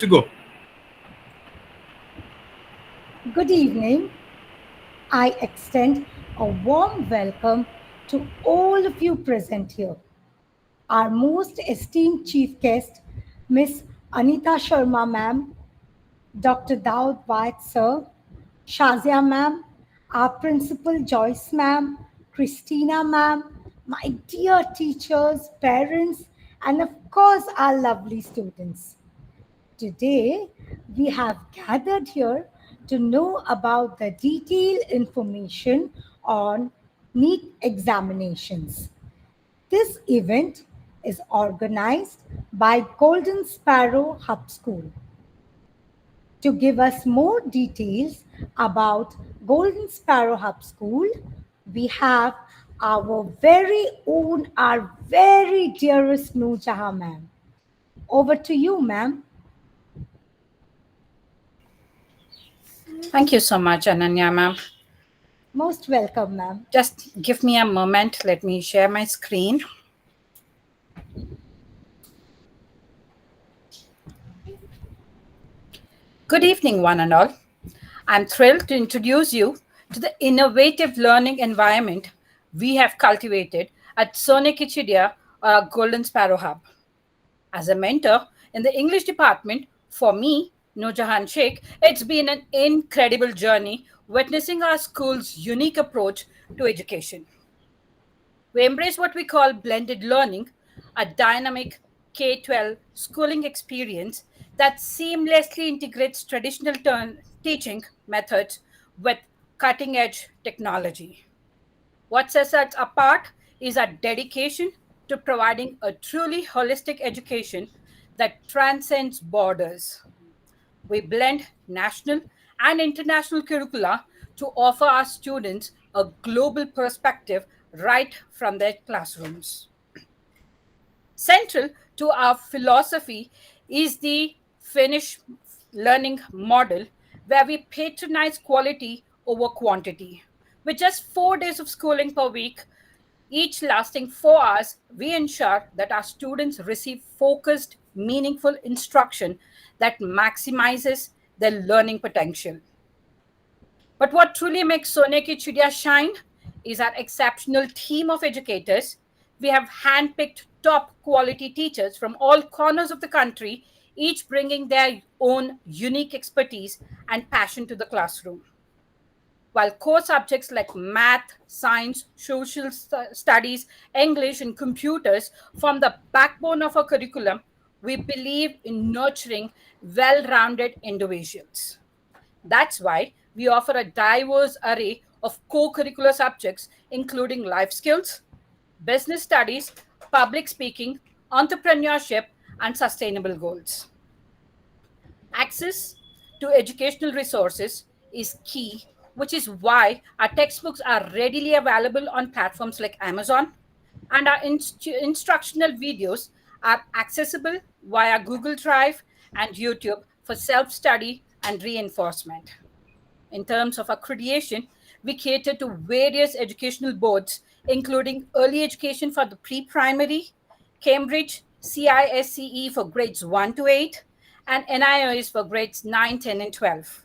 to go. Good evening. I extend a warm welcome to all of you present here. Our most esteemed chief guest, Miss Anita Sharma ma'am, Dr. Daud White sir, Shazia ma'am, our principal Joyce ma'am, Christina ma'am, my dear teachers, parents, and of course our lovely students. Today, we have gathered here to know about the detailed information on NEET examinations. This event is organized by Golden Sparrow Hub School. To give us more details about Golden Sparrow Hub School, we have our very own, our very dearest Noor Jahan ma'am. Over to you, ma'am. Thank you so much, Ananya ma'am. Most welcome, ma'am. Just give me a moment. Let me share my screen. Good evening, one and all. I'm thrilled to introduce you to the innovative learning environment we have cultivated at Sone Kichidia, our Golden Sparrow Hub. As a mentor in the English department, for me, Noorjahan Sheikh, it's been an incredible journey witnessing our school's unique approach to education. We embrace what we call blended learning, a dynamic K 12 schooling experience that seamlessly integrates traditional teaching methods with cutting edge technology. What sets us apart is our dedication to providing a truly holistic education that transcends borders. We blend national and international curricula to offer our students a global perspective right from their classrooms. Central to our philosophy is the Finnish learning model, where we patronize quality over quantity. With just 4 days of schooling per week, each lasting 4 hours, we ensure that our students receive focused, meaningful instruction that maximizes their learning potential. But what truly makes Soneki Chudia shine is our exceptional team of educators. We have handpicked top quality teachers from all corners of the country, each bringing their own unique expertise and passion to the classroom. While core subjects like math, science, social studies, English, and computers form the backbone of our curriculum, we believe in nurturing well rounded individuals. That's why we offer a diverse array of co curricular subjects, including life skills, business studies, public speaking, entrepreneurship, and sustainable goals. Access to educational resources is key, which is why our textbooks are readily available on platforms like Amazon, and our instructional videos are accessible via Google Drive and YouTube for self study and reinforcement. In terms of accreditation, we cater to various educational boards, including early education for the pre primary, Cambridge CISCE for grades 1 to 8, and NIOS for grades 9, 10, and 12.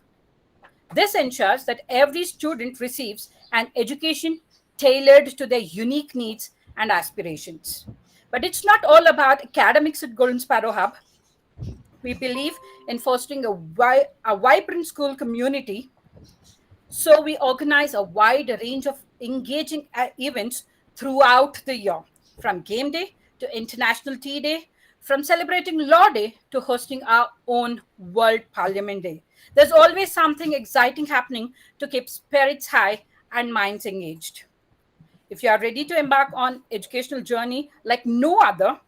This ensures that every student receives an education tailored to their unique needs and aspirations. But it's not all about academics at Golden Sparrow Hub. We believe in fostering a vibrant school community, so we organize a wide range of engaging events throughout the year, from game day to International Tea Day, from celebrating Law Day to hosting our own World Parliament Day. There's always something exciting happening to keep spirits high and minds engaged. If you are ready to embark on educational journey like no other,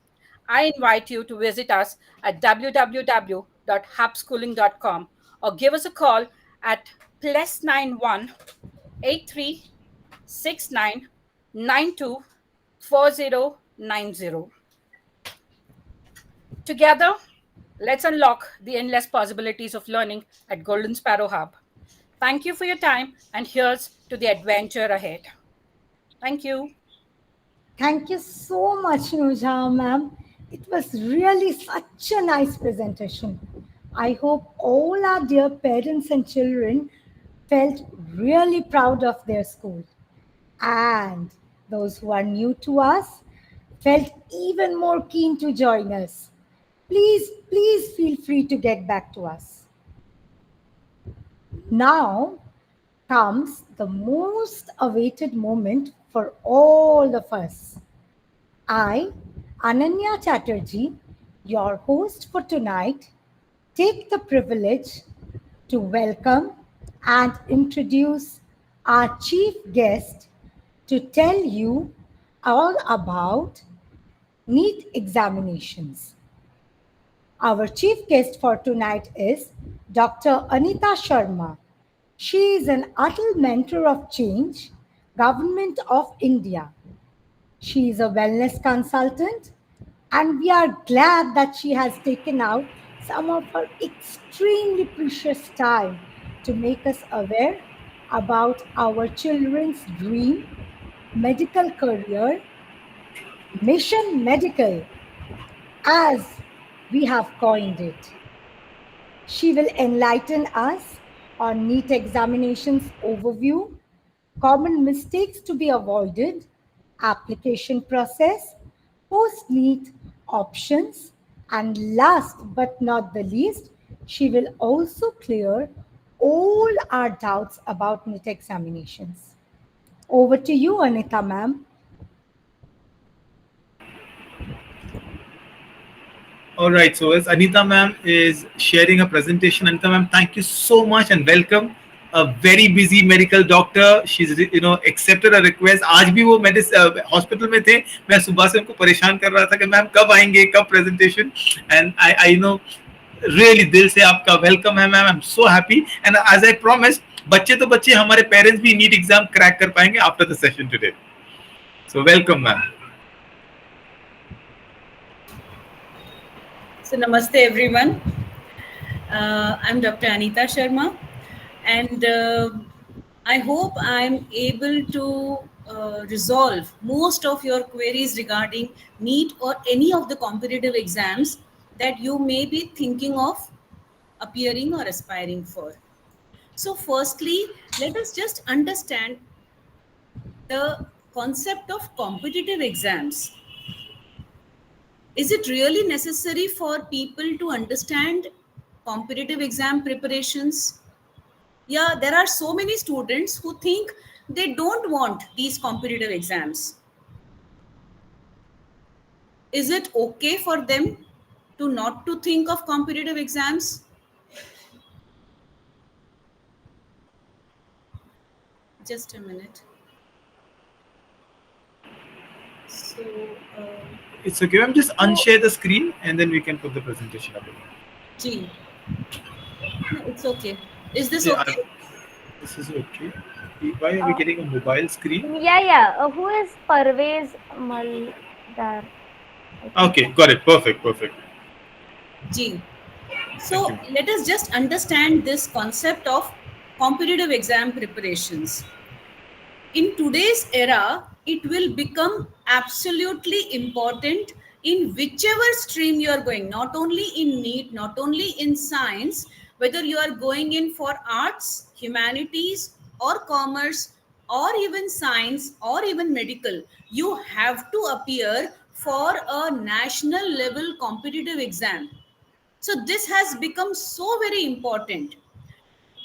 I invite you to visit us at www.hubschooling.com or give us a call at +91 8369 924090. Together, let's unlock the endless possibilities of learning at Golden Sparrow Hub. Thank you for your time, and here's to the adventure ahead. Thank you. Thank you so much, Nuja, ma'am. It was really such a nice presentation. I hope all our dear parents and children felt really proud of their school. And those who are new to us felt even more keen to join us. Please feel free to get back to us. Now comes the most awaited moment for all of us. I, Ananya Chatterjee, your host for tonight, take the privilege to welcome and introduce our chief guest to tell you all about NEET examinations. Our chief guest for tonight is Dr. Anita Sharma. She is an Atal mentor of change, Government of India. She is a wellness consultant, and we are glad that she has taken out some of her extremely precious time to make us aware about our children's dream, medical career, Mission Medical, as we have coined it. She will enlighten us on NEET examinations overview, common mistakes to be avoided, application process, post NEET options, and last but not the least, she will also clear all our doubts about NEET examinations. Over to you, Anita ma'am. All right. So as Anita ma'am is sharing a presentation, Anita ma'am, thank you so much and welcome. A very busy medical doctor. She's accepted a request. आज भी वो hospital में थे. मैं सुबह से उनको परेशान कर रहा था कि मैम कब आएंगे, कब presentation. And I know really दिल से आपका welcome है ma'am. I'm so happy. And as I promised, बच्चे तो बच्चे हमारे parents भी NEET exam crack कर पाएंगे after the session today. So welcome ma'am. So, namaste everyone. I'm Dr. Anita Sharma, and I hope I'm able to resolve most of your queries regarding NEET or any of the competitive exams that you may be thinking of appearing or aspiring for. So, firstly, let us just understand the concept of competitive exams. Is it really necessary for people to understand competitive exam preparations? Yeah, there are so many students who think they don't want these competitive exams. Is it okay for them to not to think of competitive exams? Just a minute. So, It's okay. I'm just unshare the screen and then we can put the presentation up again. Gee. No, it's okay. Is this Yeah, okay? this is okay. Why are we getting a mobile screen? Yeah. Who is Parvez Maldar? Okay, got it. Perfect. Gee. So let us just understand this concept of competitive exam preparations. In today's era, it will become absolutely important in whichever stream you are going, not only in NEET, not only in science, whether you are going in for arts, humanities, or commerce, or even science, or even medical, you have to appear for a national level competitive exam. So this has become so very important.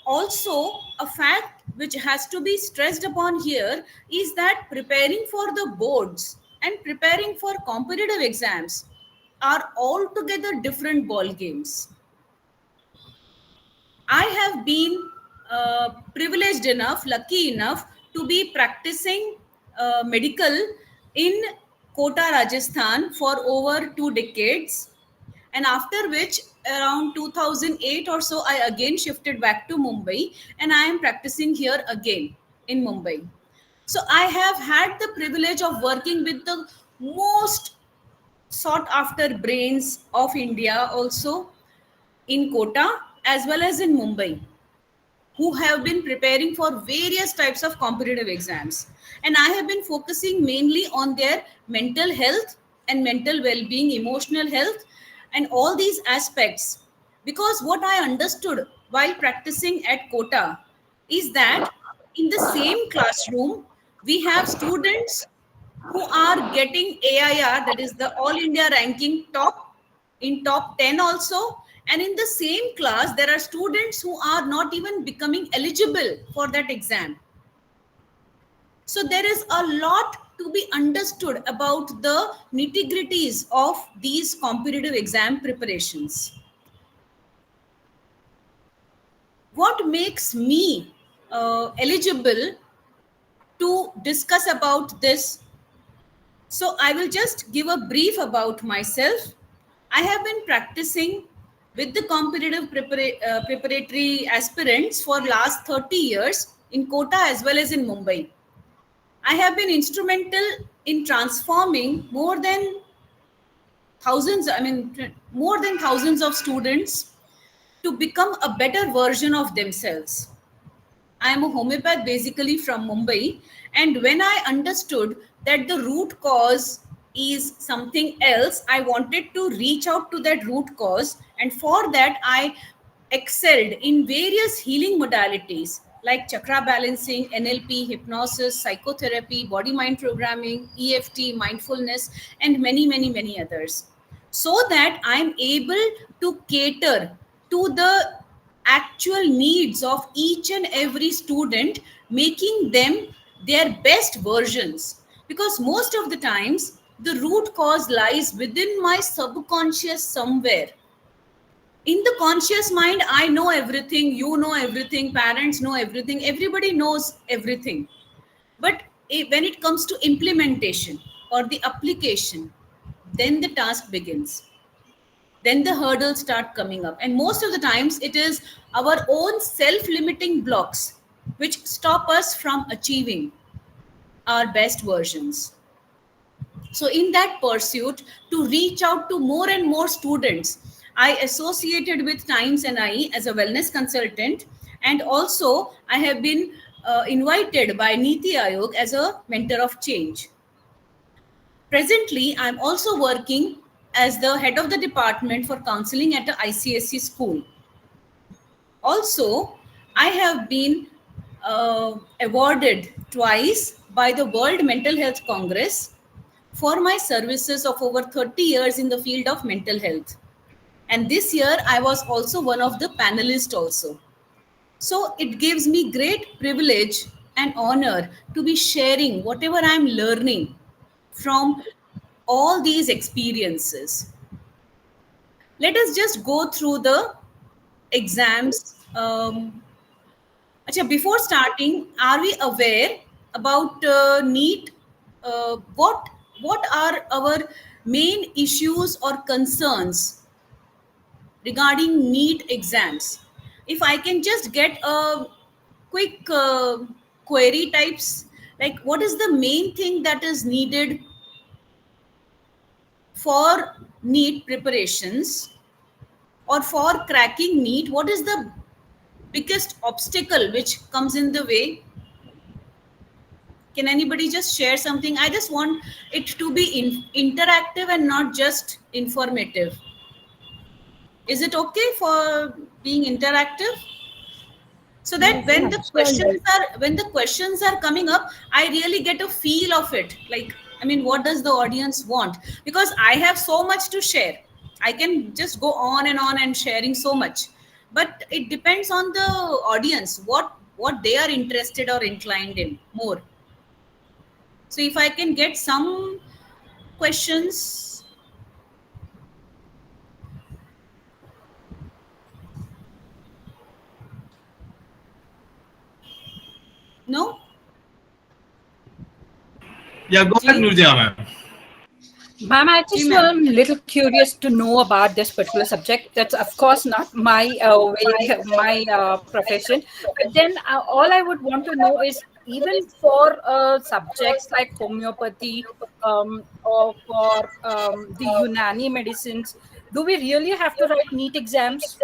Also, a fact which has to be stressed upon here is that preparing for the boards and preparing for competitive exams are altogether different ball games. I have been privileged enough, lucky enough to be practicing medical in Kota, Rajasthan for over 2 decades. And after which, around 2008 or so, I again shifted back to Mumbai and I am practicing here again in Mumbai. So I have had the privilege of working with the most sought after brains of India also in Kota as well as in Mumbai, who have been preparing for various types of competitive exams. And I have been focusing mainly on their mental health and mental well being, emotional health, and all these aspects Because what I understood while practicing at Kota is that in the same classroom, we have students who are getting AIR, that is the All India ranking top, in top 10 also. And in the same class, there are students who are not even becoming eligible for that exam. So there is a lot to be understood about the nitty-gritties of these competitive exam preparations. What makes me eligible to discuss about this? So I will just give a brief about myself. I have been practicing with the competitive preparatory aspirants for last 30 years in Kota as well as in Mumbai. I have been instrumental in transforming more than thousands of students to become a better version of themselves. I am a homeopath basically from Mumbai. And when I understood that the root cause is something else, I wanted to reach out to that root cause. And for that, I excelled in various healing modalities like chakra balancing, NLP, hypnosis, psychotherapy, body mind programming, EFT, mindfulness, and many, many, many others. So that I'm able to cater to the actual needs of each and every student, making them their best versions. Because most of the times, the root cause lies within my subconscious somewhere. In the conscious mind, I know everything, you know everything, parents know everything, everybody knows everything. But when it comes to implementation or the application, then the task begins, then the hurdles start coming up, and most of the times it is our own self-limiting blocks which stop us from achieving our best versions. So in that pursuit to reach out to more and more students, I associated with Times NIE as a wellness consultant, and also I have been invited by Niti Aayog as a mentor of change. Presently, I'm also working as the head of the department for counseling at a ICSE school. Also, I have been awarded twice by the World Mental Health Congress for my services of over 30 years in the field of mental health. And this year, I was also one of the panelists also. So it gives me great privilege and honor to be sharing whatever I'm learning from all these experiences. Let us just go through the exams. Before starting, are we aware about NEET? What are our main issues or concerns regarding NEET exams? If I can just get a quick query types, like what is the main thing that is needed for NEET preparations or for cracking NEET? What is the biggest obstacle which comes in the way? Can anybody just share something? I just want it to be interactive and not just informative. Is it okay for being interactive? So that Yes, absolutely. when the questions are coming up, I really get a feel of it. Like, I mean, what does the audience want? Because I have so much to share. I can just go on and sharing so much. But it depends on the audience, what they are interested or inclined in more. So if I can get some questions. No? Yeah, go ahead, Ji? Nurja, ma'am. Ma'am, I Ji, just ma'am. am a little curious to know about this particular subject. That's of course not my my profession, but then all I would want to know is even for subjects like homeopathy or for the Unani medicines, do we really have to write NEET exams?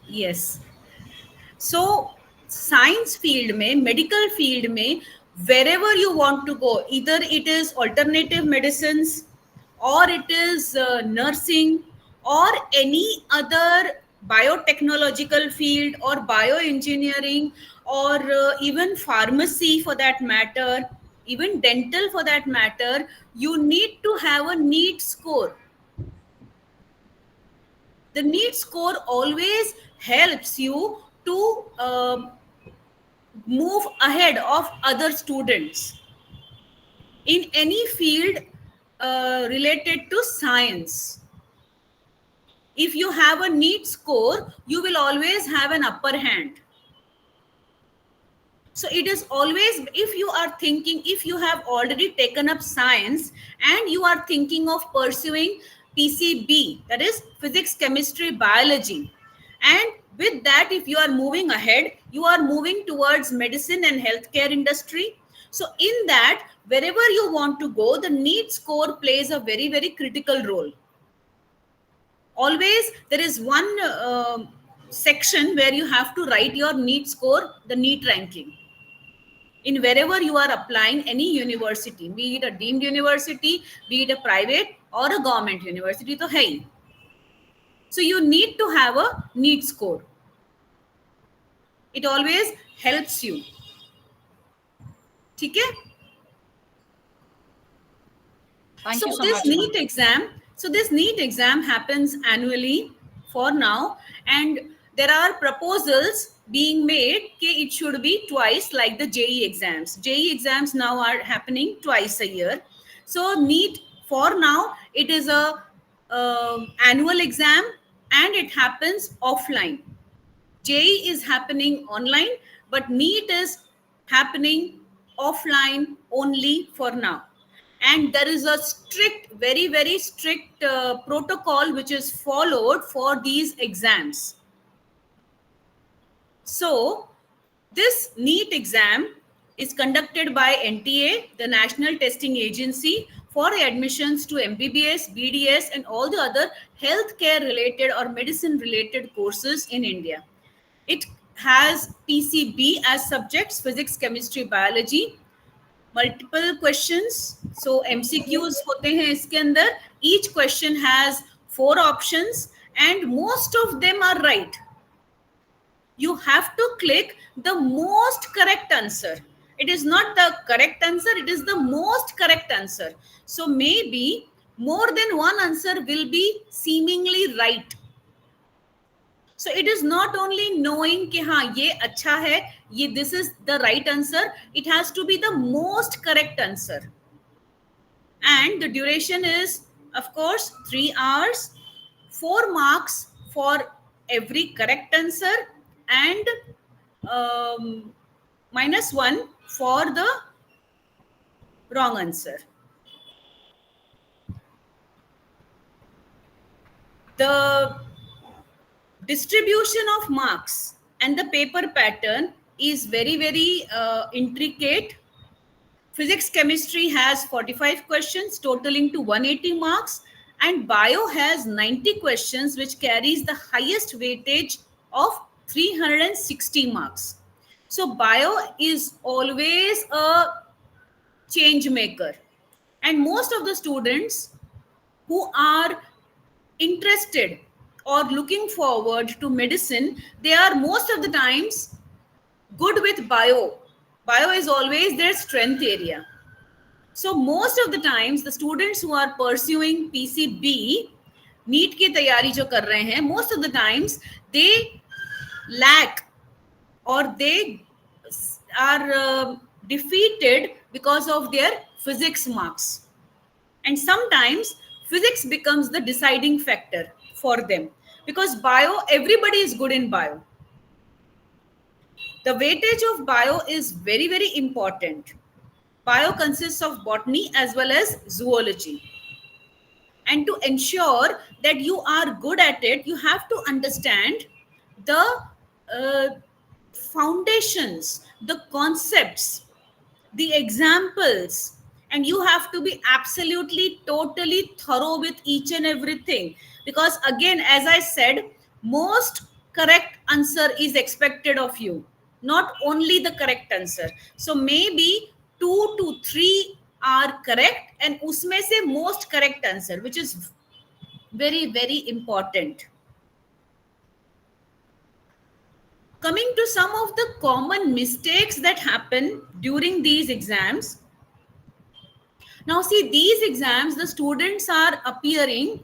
Yes. So science field में, medical field में, wherever you want to go, either it is alternative medicines or it is nursing or any other biotechnological field or bioengineering or even pharmacy for that matter, even dental for that matter, you need to have a NEET score. The NEET score always helps you to move ahead of other students in any field related to science. If you have a NEET score, you will always have an upper hand. So it is always, if you are thinking, if you have already taken up science and you are thinking of pursuing PCB, that is physics, chemistry, biology, and with that, if you are moving ahead, you are moving towards medicine and healthcare industry. So in that, wherever you want to go, the NEET score plays a very, very critical role. Always there is one section where you have to write your NEET score, the NEET ranking, in wherever you are applying any university, be it a deemed university, be it a private or a government university, to hai. So you need to have a NEET score. It always helps you. ठीक है? Thank So you so this much, ma'am. this NEET exam happens annually for now, and there are proposals being made that it should be twice like the JEE exams. JEE exams now are happening twice a year. So NEET for now, it is a annual exam and it happens offline. JEE is happening online, but NEET is happening offline only for now. And there is a strict, very, very strict protocol which is followed for these exams. So, this NEET exam is conducted by NTA, the National Testing Agency, for admissions to MBBS, BDS, and all the other healthcare related or medicine related courses in India. It has PCB as subjects, physics, chemistry, biology, multiple questions. So MCQs होते हैं इसके अंदर. Each question has 4 options and most of them are right. You have to click the most correct answer. It is not the correct answer, it is the most correct answer. So maybe more than one answer will be seemingly right. So it is not only knowing कि हाँ ये अच्छा है, ये this is the right answer. It has to be the most correct answer. And the duration is, of course, 3 hours, 4 marks for every correct answer, and -1 for the wrong answer. The distribution of marks and the paper pattern is very, very intricate. Physics chemistry has 45 questions totaling to 180 marks, and bio has 90 questions which carries the highest weightage of 360 marks. So bio is always a change maker, and most of the students who are interested or looking forward to medicine, they are most of the times good with bio. Bio is always their strength area. So most of the times, the students who are pursuing PCB, NEET की तैयारी जो कर रहे हैं, most of the times they lack or they are defeated because of their physics marks. And sometimes physics becomes the deciding factor for them, because bio, everybody is good in bio. The weightage of bio is very, very important. Bio consists of botany as well as zoology. And to ensure that you are good at it, you have to understand the foundations, the concepts, the examples, and you have to be absolutely totally thorough with each and everything, because again, as I said, most correct answer is expected of you, not only the correct answer. So maybe 2 to 3 are correct, and usme se most correct answer, which is very, very important. Coming to some of the common mistakes that happen during these exams. Now, see, these exams, the students are appearing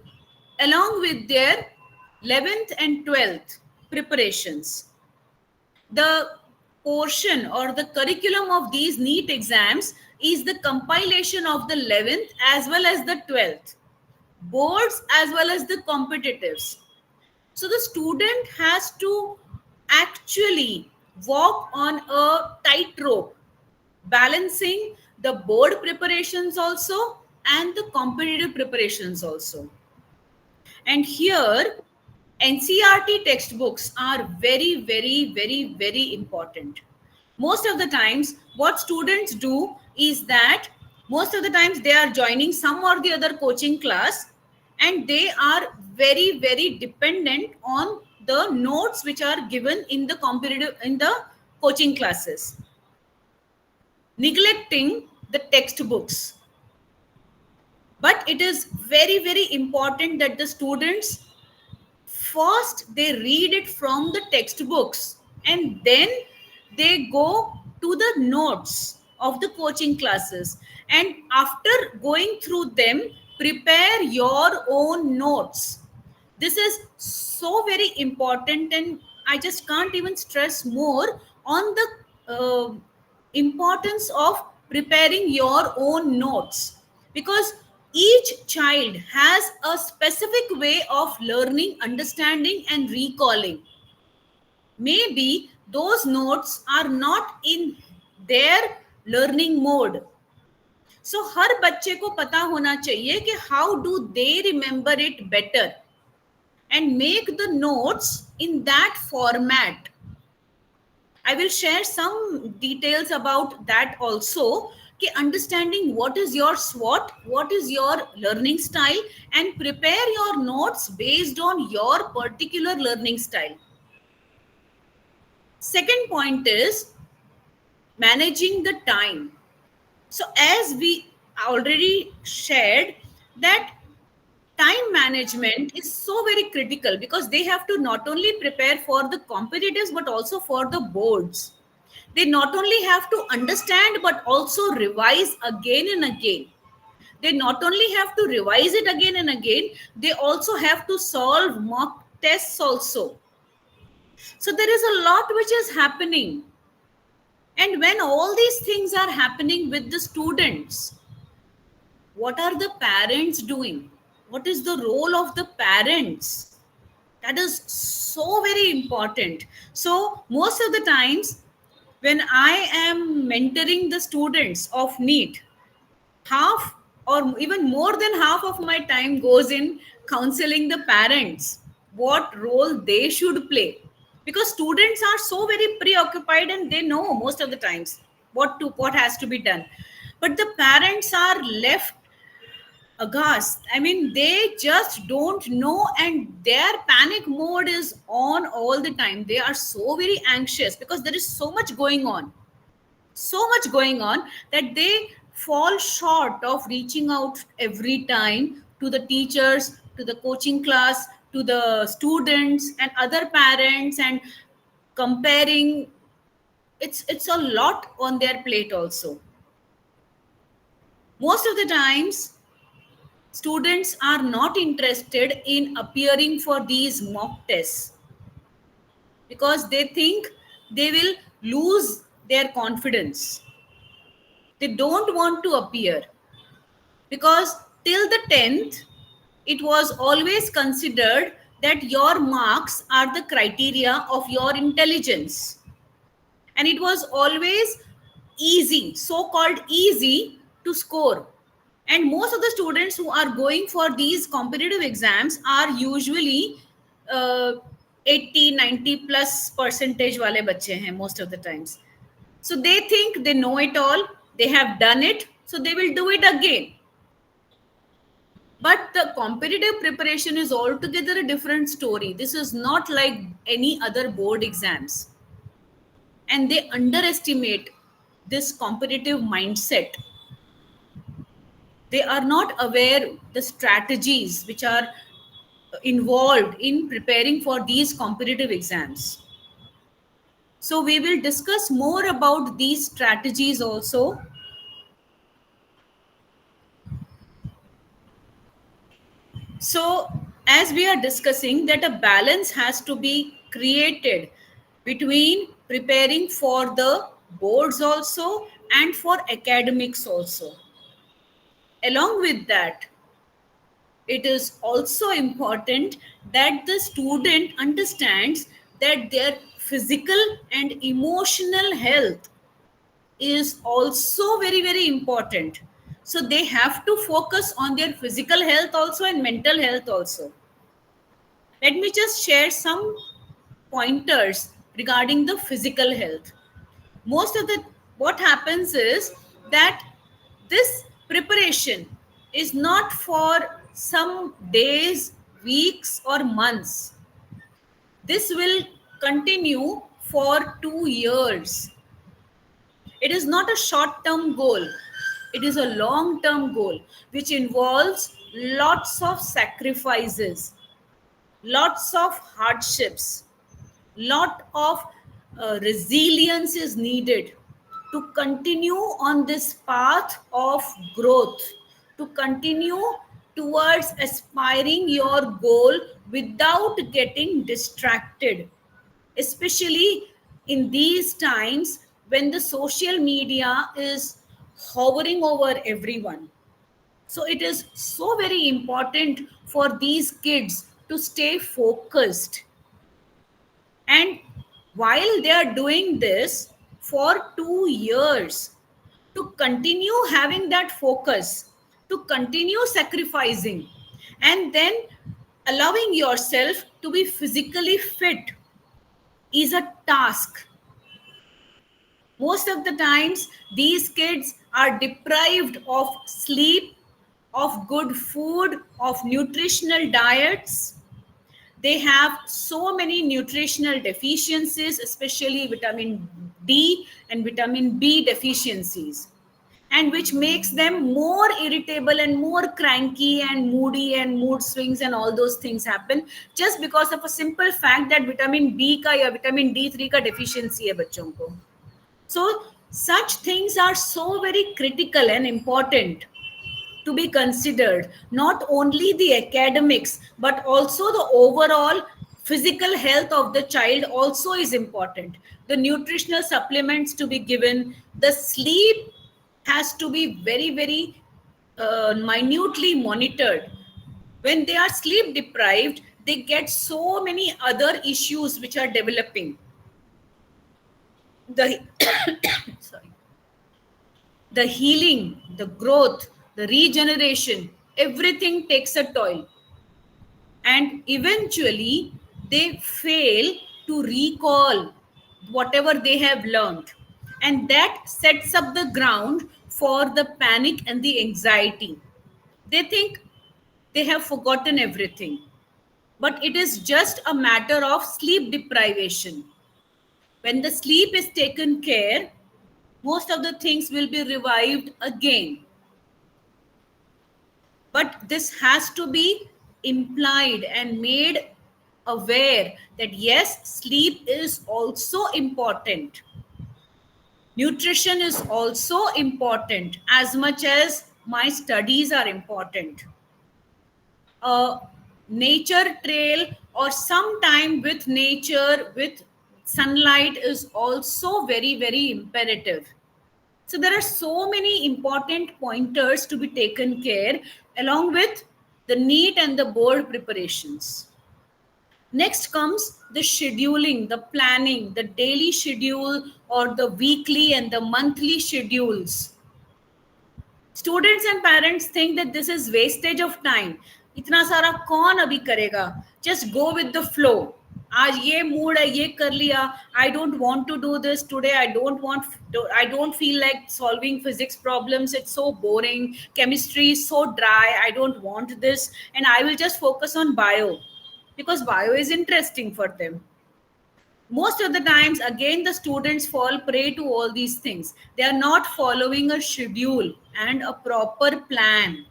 along with their 11th and 12th preparations. The portion or the curriculum of these NEET exams is the compilation of the 11th as well as the 12th boards as well as the competitives. So the student has to actually walk on a tightrope, balancing the board preparations also and the competitive preparations also. And here, NCRT textbooks are very, very, very, very important. Most of the times, what students do is that most of the times they are joining some or the other coaching class, and they are very, very dependent on the notes which are given in the competitive in the coaching classes, neglecting the textbooks. But it is very, very important that the students first they read it from the textbooks and then they go to the notes of the coaching classes, and after going through them prepare your own notes. This is so very important, and I just can't even stress more on the importance of preparing your own notes, because each child has a specific way of learning, understanding and recalling. Maybe those notes are not in their learning mode. So हर बच्चे को पता होना चाहिए कि how do they remember it better and make the notes in that format. I will share some details about that also. Understanding what is your SWOT, what is your learning style, and prepare your notes based on your particular learning style. Second point is managing the time. So as we already shared that time management is so very critical, because they have to not only prepare for the competitives but also for the boards. They not only have to understand but also revise again and again. They not only have to revise it again and again, they also have to solve mock tests also. So there is a lot which is happening. And when all these things are happening with the students, what are the parents doing? What is the role of the parents? That is so very important. So most of the times when I am mentoring the students of NEET, half or even more than half of my time goes in counseling the parents, what role they should play. Because students are so very preoccupied and they know most of the times what has to be done. But the parents are left aghast. I mean, they just don't know, and their panic mode is on all the time. They are so very anxious because there is so much going on, that they fall short of reaching out every time to the teachers, to the coaching class, to the students and other parents, and comparing. It's a lot on their plate also. Most of the times students are not interested in appearing for these mock tests because they think they will lose their confidence. They don't want to appear because till the 10th, it was always considered that your marks are the criteria of your intelligence. And it was always easy, so-called easy to score. And most of the students who are going for these competitive exams are usually 80-90 plus percentage wale bacche hain most of the times. So they think they know it all, they have done it, so they will do it again. But the competitive preparation is altogether a different story. This is not like any other board exams. And they underestimate this competitive mindset. They are not aware the strategies which are involved in preparing for these competitive exams. So we will discuss more about these strategies also. So as we are discussing that a balance has to be created between preparing for the boards also and for academics also. Along with that, it is also important that the student understands that their physical and emotional health is also very, very important. So they have to focus on their physical health also and mental health also. Let me just share some pointers regarding the physical health. Most of the what happens is that this preparation is not for some days, weeks, or months. This will continue for 2 years. It is not a short term goal, it is a long term goal which involves lots of sacrifices, lots of hardships, lot of resilience is needed to continue on this path of growth, to continue towards aspiring your goal without getting distracted, especially in these times when the social media is hovering over everyone. So it is so very important for these kids to stay focused. And while they are doing this for 2 years, to continue having that focus, to continue sacrificing, and then allowing yourself to be physically fit is a task. Most of the times, these kids are deprived of sleep, of good food, of nutritional diets. They have so many nutritional deficiencies, especially vitamin D and vitamin B deficiencies, and which makes them more irritable and more cranky and moody and mood swings and all those things happen just because of a simple fact that vitamin B का या vitamin D3 का deficiency है बच्चों को. So such things are so very critical and important to be considered. Not only the academics but also the overall physical health of the child also is important. The nutritional supplements to be given, the sleep has to be very, very minutely monitored. When they are sleep deprived, they get so many other issues which are developing. The sorry, the healing, the growth, the regeneration, everything takes a toll. And eventually, they fail to recall whatever they have learned. And that sets up the ground for the panic and the anxiety. They think they have forgotten everything. But it is just a matter of sleep deprivation. When the sleep is taken care, most of the things will be revived again. But this has to be implied and made aware that yes, sleep is also important. Nutrition is also important as much as my studies are important. A nature trail or some time with nature, with sunlight is also very, very imperative. So there are so many important pointers to be taken care along with the NEET and the board preparations. Next comes the scheduling, the planning, the daily schedule or the weekly and the monthly schedules. Students and parents think that this is wastage of time. इतना सारा कौन अभी करेगा? Just go with the flow. आज ये mood है, ये कर लिया. I don't want to do this today. I don't feel like solving physics problems. It's so boring. Chemistry is so dry. I don't want this, and I will just focus on bio because bio is interesting for them. Most of the times, again, the students fall prey to all these things. They are not following a schedule and a proper plan.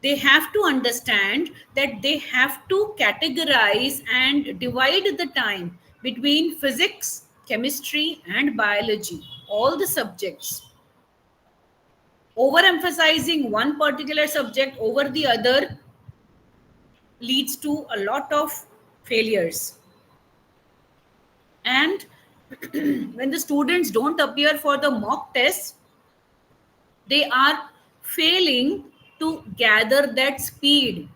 They have to understand that they have to categorize and divide the time. between physics, chemistry, and biology, all the subjects. Overemphasizing one particular subject over the other leads to a lot of failures. And when the students don't appear for the mock tests, they are failing to gather that speed.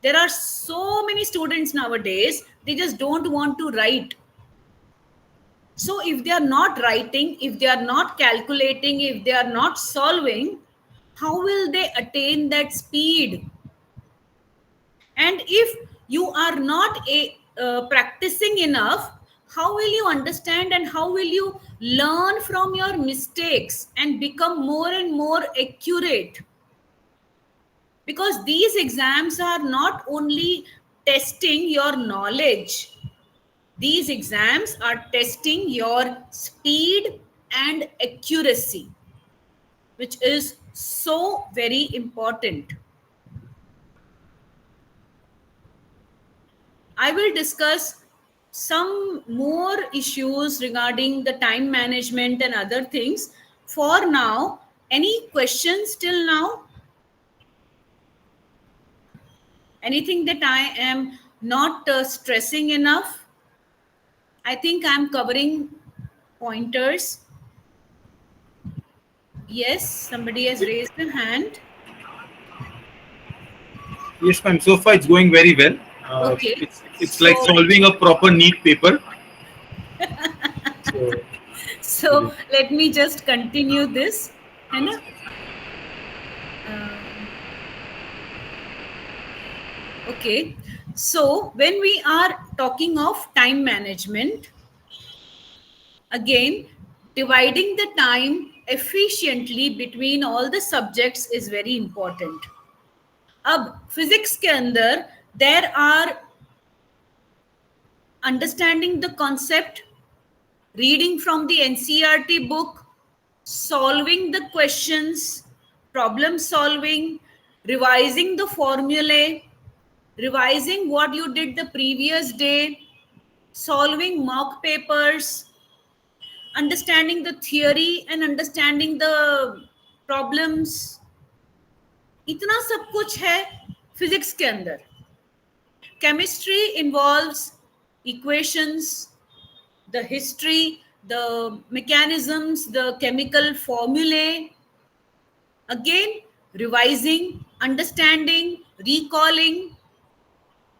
There are so many students nowadays, they just don't want to write. So if they are not writing, if they are not calculating, if they are not solving, how will they attain that speed? And if you are not practicing enough, how will you understand and how will you learn from your mistakes and become more and more accurate? Because these exams are not only testing your knowledge, these exams are testing your speed and accuracy, which is so very important. I will discuss some more issues regarding the time management and other things. For now, any questions till now? Anything that I am not stressing enough? I think I'm covering pointers. Yes, somebody has raised a hand. Yes, ma'am. So far, it's going very well. Okay. It's like So, solving a proper NEET paper. So, so let me just continue this. है ना? Okay. So when we are talking of time management, again, dividing the time efficiently between all the subjects is very important. अब physics के अंदर there are understanding the concept, reading from the NCERT book, solving the questions, problem solving, revising the formulae, revising what you did the previous day, solving mock papers, understanding the theory and understanding the problems. इतना सब कुछ है physics के अंदर. Chemistry involves equations, the history, the mechanisms, the chemical formulae. Again, revising, understanding, recalling.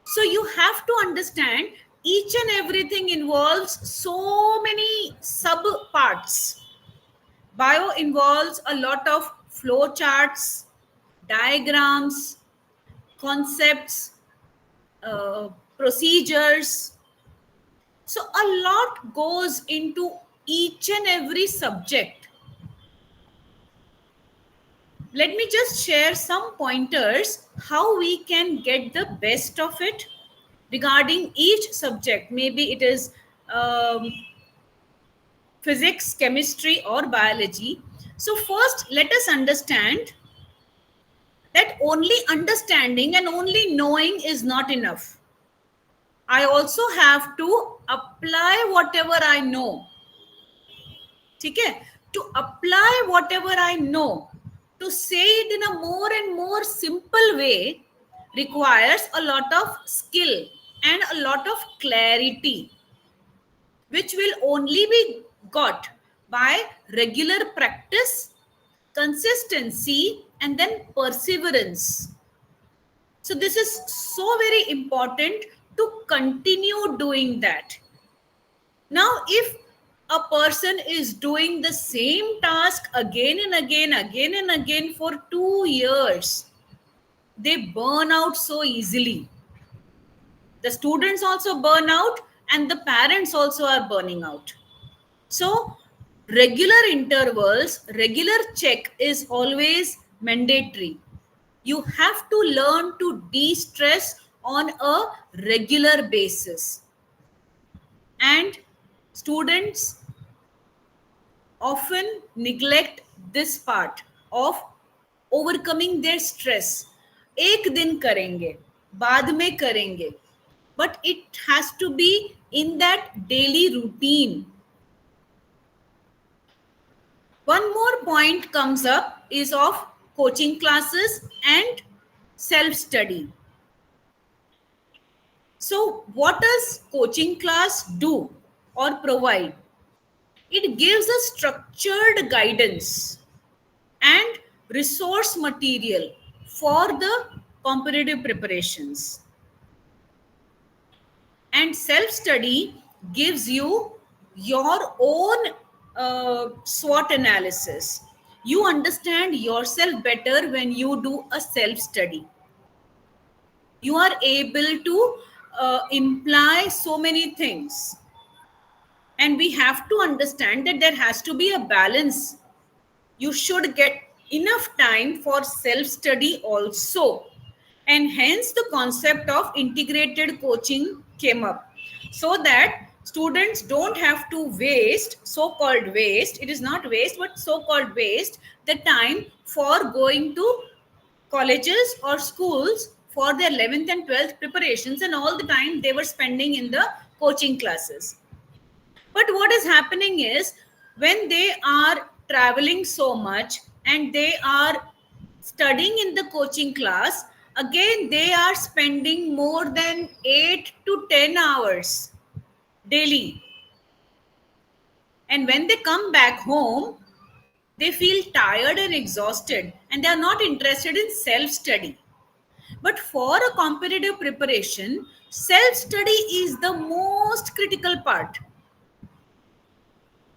So you have to understand each and everything involves so many sub parts. Bio involves a lot of flow charts, diagrams, concepts, procedures. So a lot goes into each and every subject. Let me just share some pointers how we can get the best of it regarding each subject. Maybe it is physics, chemistry, or biology. So first, let us understand that only understanding and only knowing is not enough. I also have to apply whatever I know. Okay? To apply whatever I know, to say it in a more and more simple way requires a lot of skill and a lot of clarity, which will only be got by regular practice, consistency, and then perseverance. So this is so very important to continue doing that. Now, if a person is doing the same task again and again for 2 years, they burn out so easily. The students also burn out and the parents also are burning out. So, regular intervals, regular check is always mandatory. You have to learn to de-stress on a regular basis. And students often neglect this part of overcoming their stress. एक दिन करेंगे, बाद में करेंगे. but it has to be in that daily routine. One more point comes up is of coaching classes and self-study. So what does coaching class do or provide? It gives a structured guidance and resource material for the competitive preparations. And self-study gives you your own SWOT analysis. You understand yourself better when you do a self-study. You are able to imply so many things. And we have to understand that there has to be a balance. You should get enough time for self-study also. And hence the concept of integrated coaching came up, so that students don't have to waste, so-called waste, it is not waste, but so-called waste the time for going to colleges or schools for their 11th and 12th preparations, and all the time they were spending in the coaching classes. But what is happening is, when they are traveling so much and they are studying in the coaching class, again they are spending more than 8 to 10 hours daily. And when they come back home, they feel tired and exhausted, and they are not interested in self-study. But for a competitive preparation, self-study is the most critical part.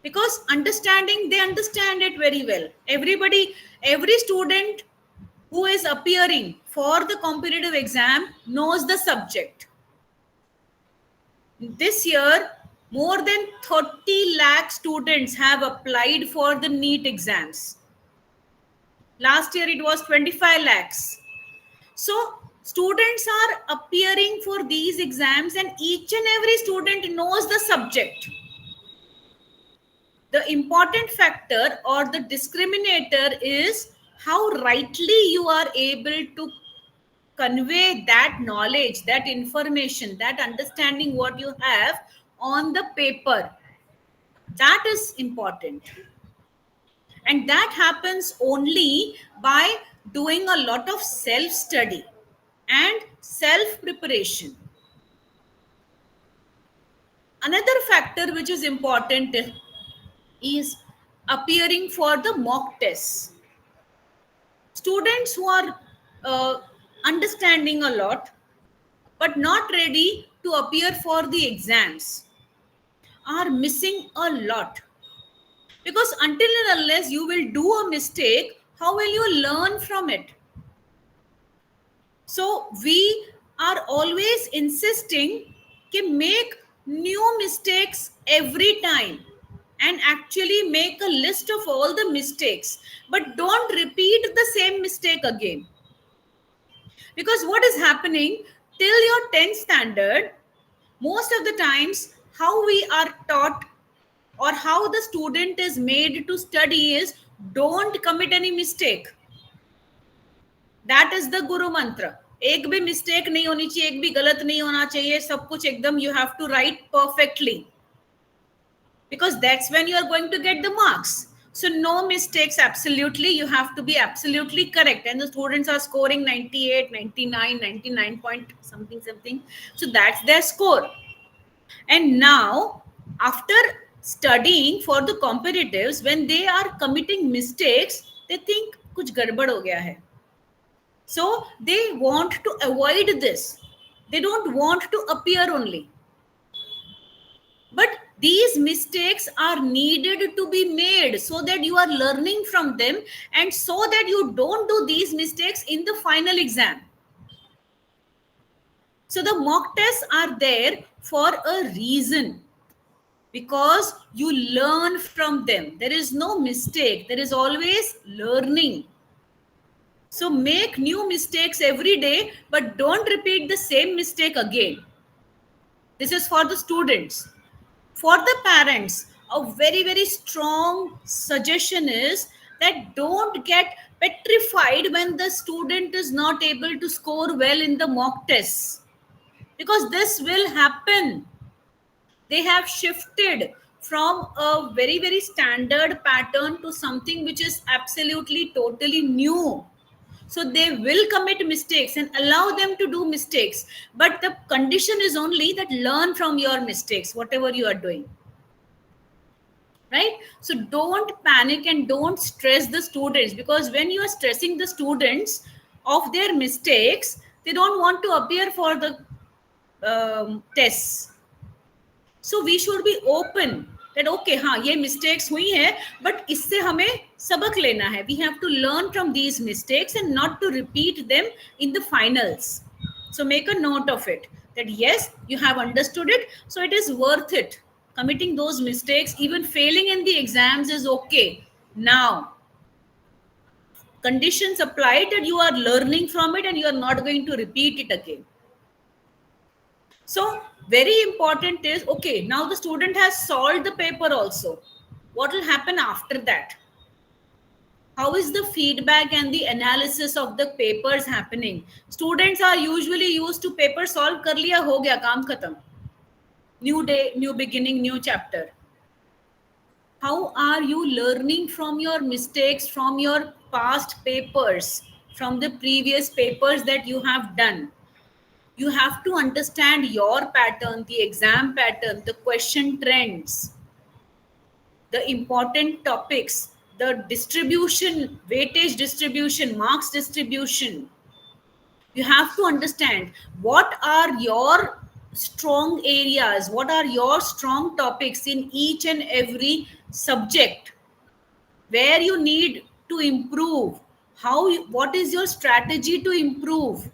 Because they understand it very well. Every student who is appearing for the competitive exam knows the subject. This year, more than 30 lakh students have applied for the NEET exams. Last year it was 25 lakhs. So students are appearing for these exams, and each and every student knows the subject. The important factor or the discriminator is how rightly you are able to convey that knowledge, that information, that understanding what you have on the paper. That is important. And that happens only by doing a lot of self-study and self-preparation. Another factor which is important is appearing for the mock tests. Students who are understanding a lot but not ready to appear for the exams are missing a lot. Because until and unless you will do a mistake, how will you learn from it? So we are always insisting to make new mistakes every time, and actually make a list of all the mistakes, but don't repeat the same mistake again. Because what is happening till your 10th standard, most of the times how we are taught or how the student is made to study is, don't commit any mistake. That is the guru mantra. एक भी mistake नहीं होनी चाहिए, एक भी गलत नहीं होना चाहिए, सब कुछ एकदम you have to write perfectly. Because that's when you are going to get the marks. So no mistakes, absolutely. You have to be absolutely correct. And the students are scoring 98, 99, 99 point something. So that's their score. And now, after studying for the competitives, when they are committing mistakes, they think kuch gadbad ho gaya hai. So they want to avoid this. They don't want to appear only. But these mistakes are needed to be made so that you are learning from them, and so that you don't do these mistakes in the final exam. So the mock tests are there for a reason, because you learn from them. There is no mistake. There is always learning. So make new mistakes every day, but don't repeat the same mistake again. This is for the students. For the parents, a very, very strong suggestion is that don't get petrified when the student is not able to score well in the mock tests. because this will happen. They have shifted from a very, very standard pattern to something which is absolutely totally new. So they will commit mistakes, and allow them to do mistakes, but the condition is only that learn from your mistakes whatever you are doing, right? So don't panic and don't stress the students, because when you are stressing the students of their mistakes, they don't want to appear for the tests. So we should be open that okay, हाँ ये mistakes हुई है, but इससे हमें सबक लेना है. We have to learn from these mistakes and not to repeat them in the finals. So make a note of it, that yes, you have understood it, so it is worth it. Committing those mistakes, even failing in the exams is okay. Now, conditions apply that you are learning from it and you are not going to repeat it again. So very important is, okay, now the student has solved the paper also. What will happen after that? How is the feedback and the analysis of the papers happening? Students are usually used to paper solve, kar liya, ho gaya, kaam khatam. New day, new beginning, new chapter. How are you learning from your mistakes, from your past papers, from the previous papers that you have done? You have to understand your pattern, the exam pattern, the question trends, the important topics, the distribution, weightage distribution, marks distribution. You have to understand what are your strong areas, what are your strong topics in each and every subject, where you need to improve, what is your strategy to improve.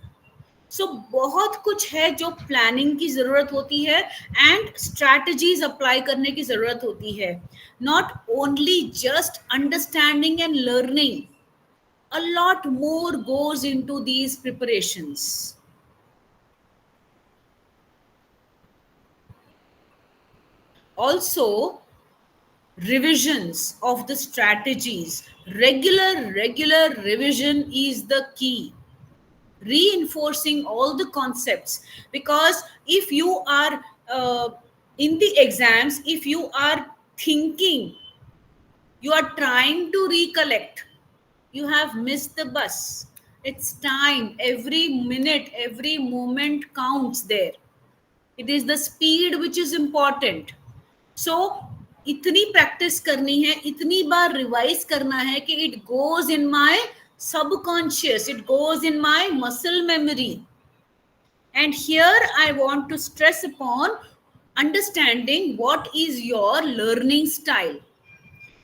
सो बहुत कुछ है जो planning की जरूरत होती है and strategies apply करने की जरूरत होती है. Not only just understanding and learning, a lot more goes into these preparations. Also, revisions of the strategies, regular revision is the key. Reinforcing all the concepts, because if you are in the exams, if you are thinking, you are trying to recollect, you have missed the bus. It's time, every minute, every moment counts there. It is the speed which is important. So इतनी practice करनी है, इतनी बार revise करना है कि it goes in my subconscious, it goes in my muscle memory. And here I want to stress upon understanding what is your learning style.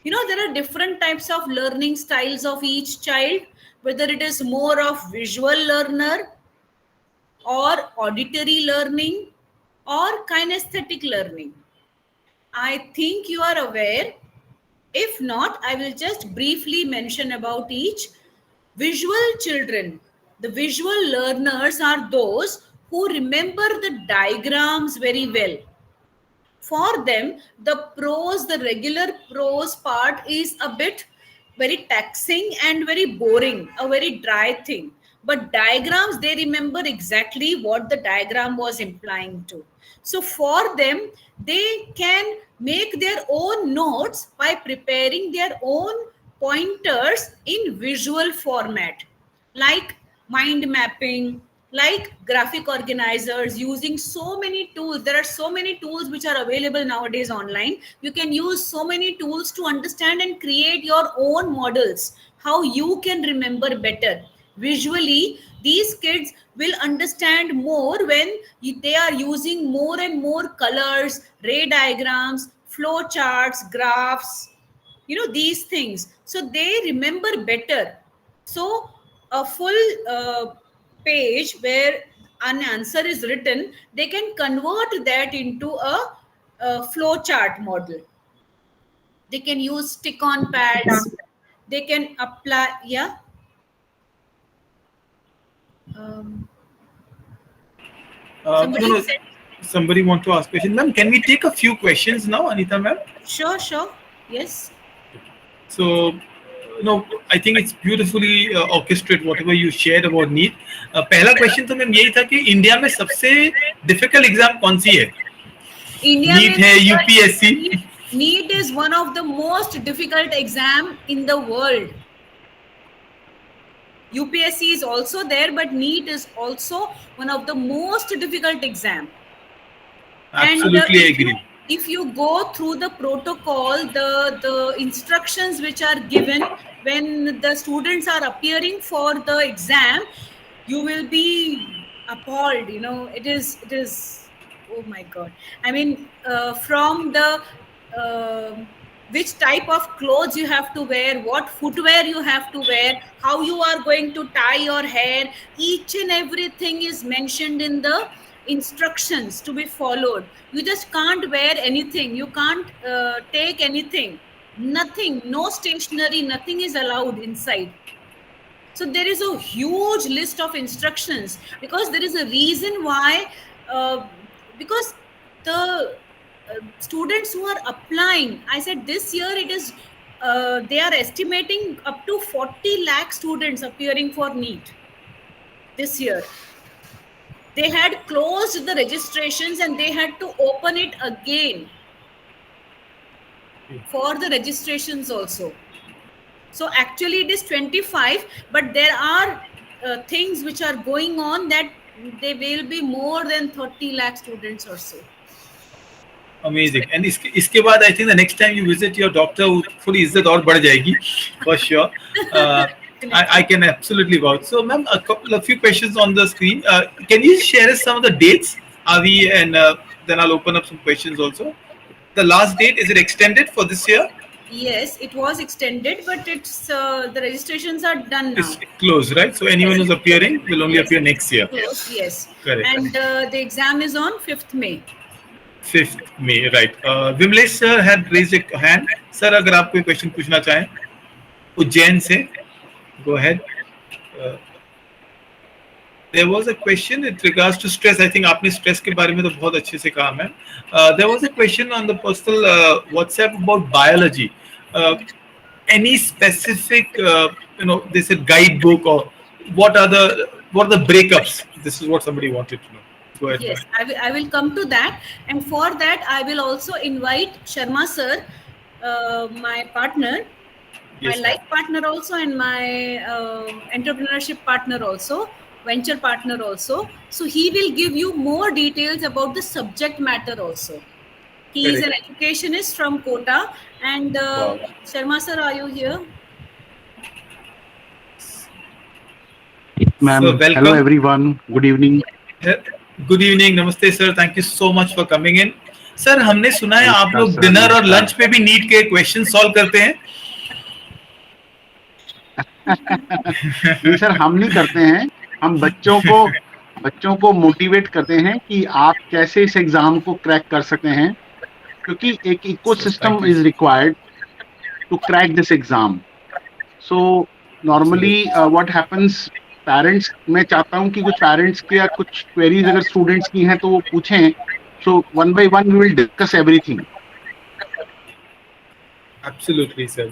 You know, there are different types of learning styles of each child, whether it is more of visual learner or auditory learning or kinesthetic learning. I think you are aware. If not, I will just briefly mention about each. Visual children, the visual learners are those who remember the diagrams very well. For them, the prose, the regular prose part is a bit very taxing and very boring, a very dry thing. But diagrams, they remember exactly what the diagram was implying to. So for them, they can make their own notes by preparing their own pointers in visual format, like mind mapping, like graphic organizers, using so many tools. There are so many tools which are available nowadays online. You can use so many tools to understand and create your own models, how you can remember better. Visually, these kids will understand more when they are using more and more colors, ray diagrams, flow charts, graphs, these things. So they remember better. So a full page where an answer is written, they can convert that into a flow chart model. They can use stick on pads, they can apply. Somebody said, somebody want to ask question. Ma'am, can we take a few questions now, Anita ma'am? Sure. Yes. So I think it's beautifully orchestrated whatever you shared about NEET. पहला question तो ma'am यही था कि India में सबसे difficult exam कौन सी है? India NEET में है, UPSC? NEET is one of the most difficult exam in the world. UPSC is also there, but NEET is also one of the most difficult exam. Absolutely And agree. if you go through the protocol, the instructions which are given when the students are appearing for the exam, you will be appalled. It is oh my god. I mean, from the which type of clothes you have to wear, what footwear you have to wear, how you are going to tie your hair, each and everything is mentioned in the instructions to be followed. You just can't wear anything, you can't take anything, nothing, no stationery, nothing is allowed inside. So there is a huge list of instructions, because there is a reason why, because the students who are applying, I said this year it is, they are estimating up to 40 lakh students appearing for NEET this year. They had closed the registrations and they had to open it again for the registrations also. So actually it is 25, but there are things which are going on that they will be more than 30 lakh students or so. Amazing. And इसके बाद I think the next time you visit your doctor, थोड़ी इज्जत और बढ़ जाएगी, for sure. I can absolutely vouch. So, ma'am, a few questions on the screen. Can you share us some of the dates? Avi, and then I'll open up some questions also. The last date, is it extended for this year? Yes, it was extended, but it's the registrations are done now. It's closed, right? So anyone who's appearing will only appear next year. Closed, yes. Correct. And the exam is on 5th May. 5th May, right. Vimlesh sir had raised a hand. Sir, अगर आप कोई question पूछना चाहें, उज्जैन से, go ahead. There was a question in regards to stress. I think आपने stress के बारे में तो बहुत अच्छे से कहा ma'am. There was a question on the personal WhatsApp about biology. Any specific, they said guidebook, or what are the breakups? This is what somebody wanted to know. Go ahead. Yes, I will come to that, and for that I will also invite Sharma sir, my partner, Yes, my life partner also, and my entrepreneurship partner also, venture partner also. So he will give you more details about the subject matter also. He is an educationist from Kota. And Wow. Sharma sir, are you here? Ma'am, So, welcome. hello everyone. Good evening. Good evening, namaste sir. Thank you so much for coming in. Sir, हमने सुना है आप नमस्कार लोग sir, dinner और नमस्कार। Lunch पे भी नीट के क्वेश्चन सॉल्व करते हैं. नहीं सर, हम नहीं करते हैं. हम बच्चों को मोटिवेट करते हैं कि आप कैसे इस एग्जाम को क्रैक कर सकते हैं, क्योंकि एक ecosystem is required to crack this exam. So normally what happens, parents, मैं चाहता हूं कि कुछ पेरेंट्स के या कुछ क्वेरीज अगर स्टूडेंट्स की हैं तो वो पूछें. So one by one we will discuss everything. Absolutely, sir.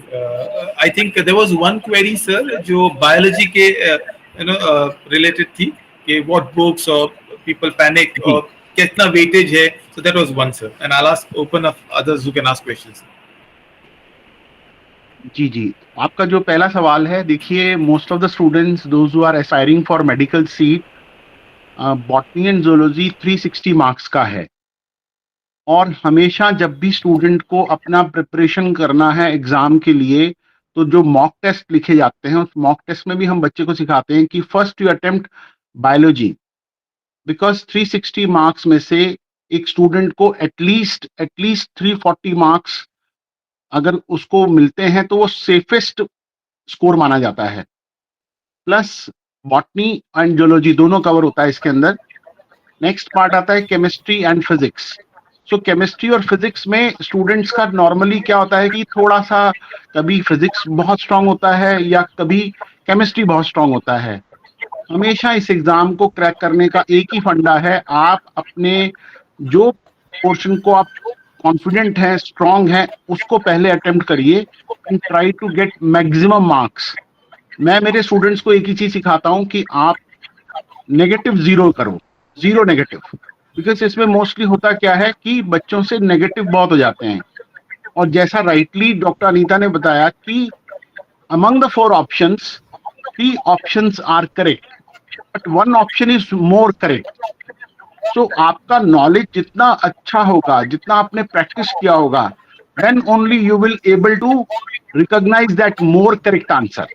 I think there was one query, sir, जो biology के related थी कि what books or people panic or कितना weightage है. So that was one, sir. And I'll open up others who can ask questions. जी, आपका जो पहला सवाल है, देखिए, most of the students those who are aspiring for medical seat, botany and zoology 360 marks का है. और हमेशा जब भी स्टूडेंट को अपना प्रिपरेशन करना है एग्जाम के लिए, तो जो मॉक टेस्ट लिखे जाते हैं, उस मॉक टेस्ट में भी हम बच्चे को सिखाते हैं कि first you attempt biology, because 360 marks में से एक स्टूडेंट को एटलीस्ट 340 मार्क्स अगर उसको मिलते हैं तो वो सेफेस्ट स्कोर माना जाता है. प्लस बॉटनी एंड जूलॉजी दोनों कवर होता है इसके अंदर. नेक्स्ट पार्ट आता है chemistry and physics. So chemistry और फिजिक्स में स्टूडेंट्स का नॉर्मली क्या होता है कि थोड़ा सा कभी फिजिक्स बहुत स्ट्रांग होता है या कभी केमिस्ट्री बहुत स्ट्रांग होता है. हमेशा इस एग्जाम को क्रैक करने का एक ही फंडा है, आप अपने जो पोर्शन को आप कॉन्फिडेंट है, स्ट्रांग है, उसको पहले अटेम्प्ट करिए and try to get maximum marks. मैं मेरे स्टूडेंट्स को एक ही चीज सिखाता हूं कि आप नेगेटिव 0 करो, 0 नेगेटिव। बिकॉज इसमें मोस्टली होता क्या है कि बच्चों से नेगेटिव बहुत हो जाते हैं। और जैसा राइटली डॉक्टर अनीता ने बताया कि among the 4 options 3 options are correct, but 1 option is more correct. So आपका नॉलेज जितना अच्छा होगा, जितना आपने प्रैक्टिस किया होगा, then only you will able to recognize that more correct answer.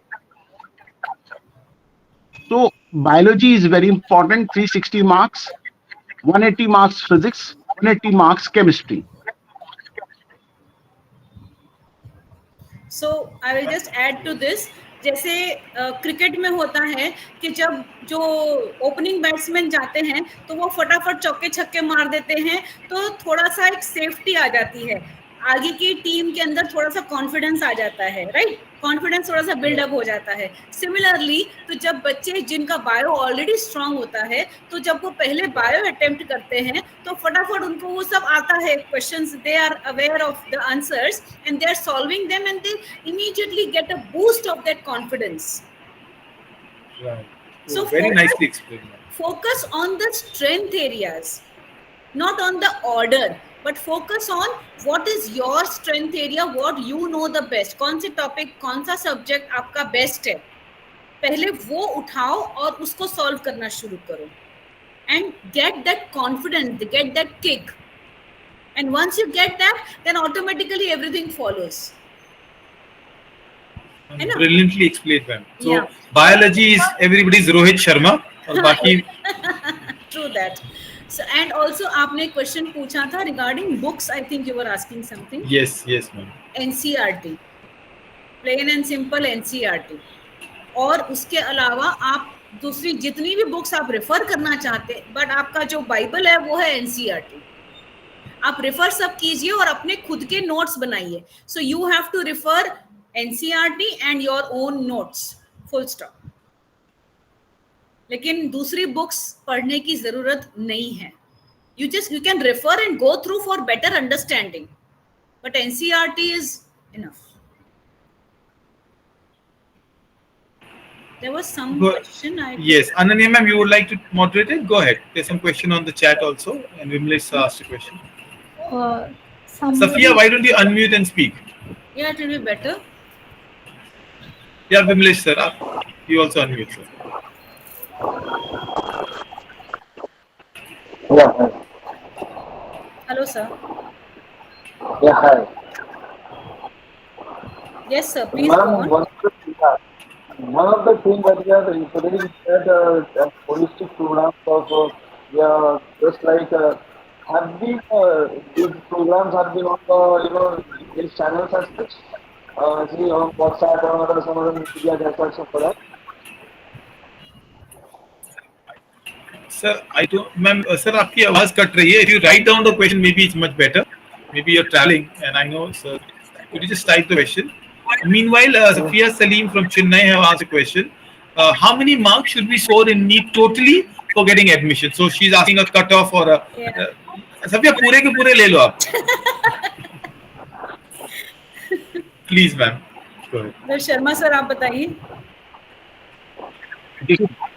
So biology is very important, 360 marks, 180 marks physics, 180 marks chemistry. So I will just add to this, जैसे cricket में होता है कि जब जो ओपनिंग बैट्समैन जाते हैं तो वो फटाफट चौके छक्के मार देते हैं, तो थोड़ा सा एक सेफ्टी आ जाती है, आगे की टीम के अंदर थोड़ा सा कॉन्फिडेंस आ जाता है, राइट? कॉन्फिडेंस थोड़ा सा बिल्डअप हो जाता है। सिमिलरली तो जब बच्चे जिनका बायो ऑलरेडी स्ट्रांग होता है, तो जब वो पहले बायो अटेम्प्ट करते हैं तो फटाफट उनको वो सब आता है questions, they are aware of the answers and they are solving them and they immediately get a boost of that confidence. So very nicely explained. Focus on the strength areas, not on the order, but focus on what is your strength area, what you know the best, कौन से topic, कौन सा subject आपका best है, पहले वो उठाओ और उसको सॉल्व करना शुरू करो and get that confidence, get that kick, and once you get that, then automatically everything follows. Brilliantly explained, ma'am. So Yeah. biology is everybody's Rohit Sharma और बाकी True that. So and also आपने question पूछा था regarding books, I think you were asking something. yes ma'am. NCERT, plain and simple NCERT, और उसके अलावा आप दूसरी जितनी भी बुक्स आप रेफर करना चाहते हैं, बट आपका जो बाइबल है वो है NCERT। आप रेफर सब कीजिए और अपने खुद के नोट्स बनाइए। So you have to refer NCERT and your own notes, full stop. लेकिन दूसरी बुक्स पढ़ने की जरूरत नहीं है। You can refer and go through for better understanding, but NCERT is enough. There was some question. Yes, Ananya ma'am, you would like to moderate it? Go ahead. There's some question on the chat also, and Vimlesh asked a question. Safiya, why don't you unmute and speak? Yeah, it will be better. Yeah, Vimlesh sir, you also unmute, sir. Yeah, hi. Hello, sir. Yeah, hi. Yes, sir. Please go on. One of the things that we are introducing that holistic programs also, yeah, just like have been these programs have been on the these channels as such, see on WhatsApp or other some other media networks for that. Sir, I don't, ma'am, sir, आपकी आवाज cut रही है. If you write down the question, maybe it's much better. Maybe you're traveling, and I know, sir. Could you just type the question? Meanwhile, Safiya Salim from Chennai have asked a question. How many marks should we score in NEET totally for getting admission? So she's asking a cutoff or a. Safiya, पूरे के पूरे ले लो आप. Please, ma'am. Go ahead. Sharma sir, आप बताइए.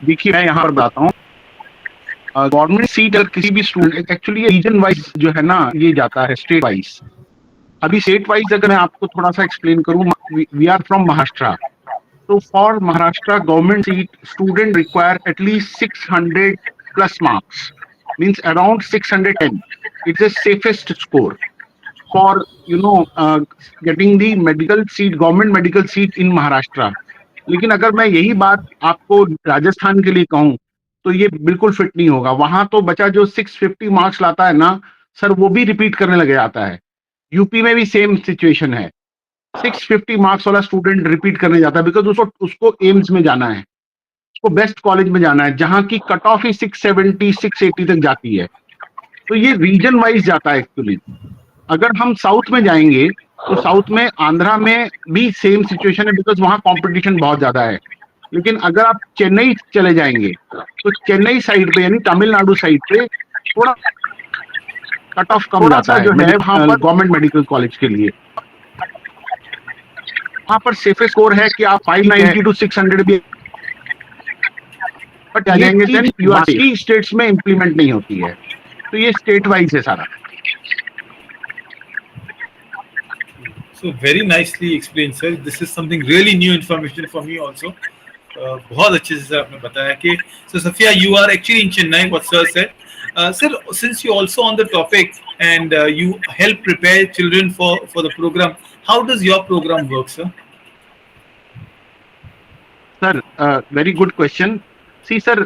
देखिए मैं यहाँ पर बताता हूँ. गवर्नमेंट सीट अगर किसी भी स्टूडेंट, एक्चुअली रीजन वाइज जो है ना, ये जाता है स्टेट वाइज. अभी स्टेट वाइज अगर मैं आपको थोड़ा सा एक्सप्लेन करूं, वी आर फ्रॉम महाराष्ट्र. तो for Maharashtra government seat student require at least 600 plus marks, means around 610. It's the safest score for getting the medical seat, government medical seat in Maharashtra. लेकिन अगर मैं यही बात आपको राजस्थान के लिए कहूँ तो ये बिल्कुल फिट नहीं होगा. वहां तो बच्चा जो 650 मार्क्स लाता है ना सर, वो भी रिपीट करने लगे जाता है. यूपी में भी सेम सिचुएशन है. 650 मार्क्स वाला स्टूडेंट रिपीट करने जाता है बिकॉज उसको एम्स में जाना है, उसको बेस्ट कॉलेज में जाना है, जहां की कट ऑफ ही 670 680 तक जाती है. तो ये रीजन वाइज जाता है एक्चुअली. अगर हम साउथ में जाएंगे तो साउथ में आंध्रा में भी सेम सिचुएशन है बिकॉज वहां कॉम्पिटिशन बहुत ज्यादा है. लेकिन अगर आप चेन्नई चले जाएंगे तो चेन्नई साइड पे यानी तमिलनाडु साइड पे थोड़ा कट ऑफ कम जाता है गवर्नमेंट मेडिकल कॉलेज के लिए। वहां पर सेफेस्ट स्कोर है कि आप 590 to 600 भी बट आ जाएंगे, देन बाकी स्टेट्स में इम्प्लीमेंट नहीं होती है, तो ये स्टेट वाइज है सारा। So very nicely explained, sir. This is something really new information for me also. बहुत अच्छे से आपने बताया कि so Safia, you are actually in Chennai. What sir said, sir. Since you also on the topic and you help prepare children for the program, how does your program work, sir? Sir, very good question. See, sir,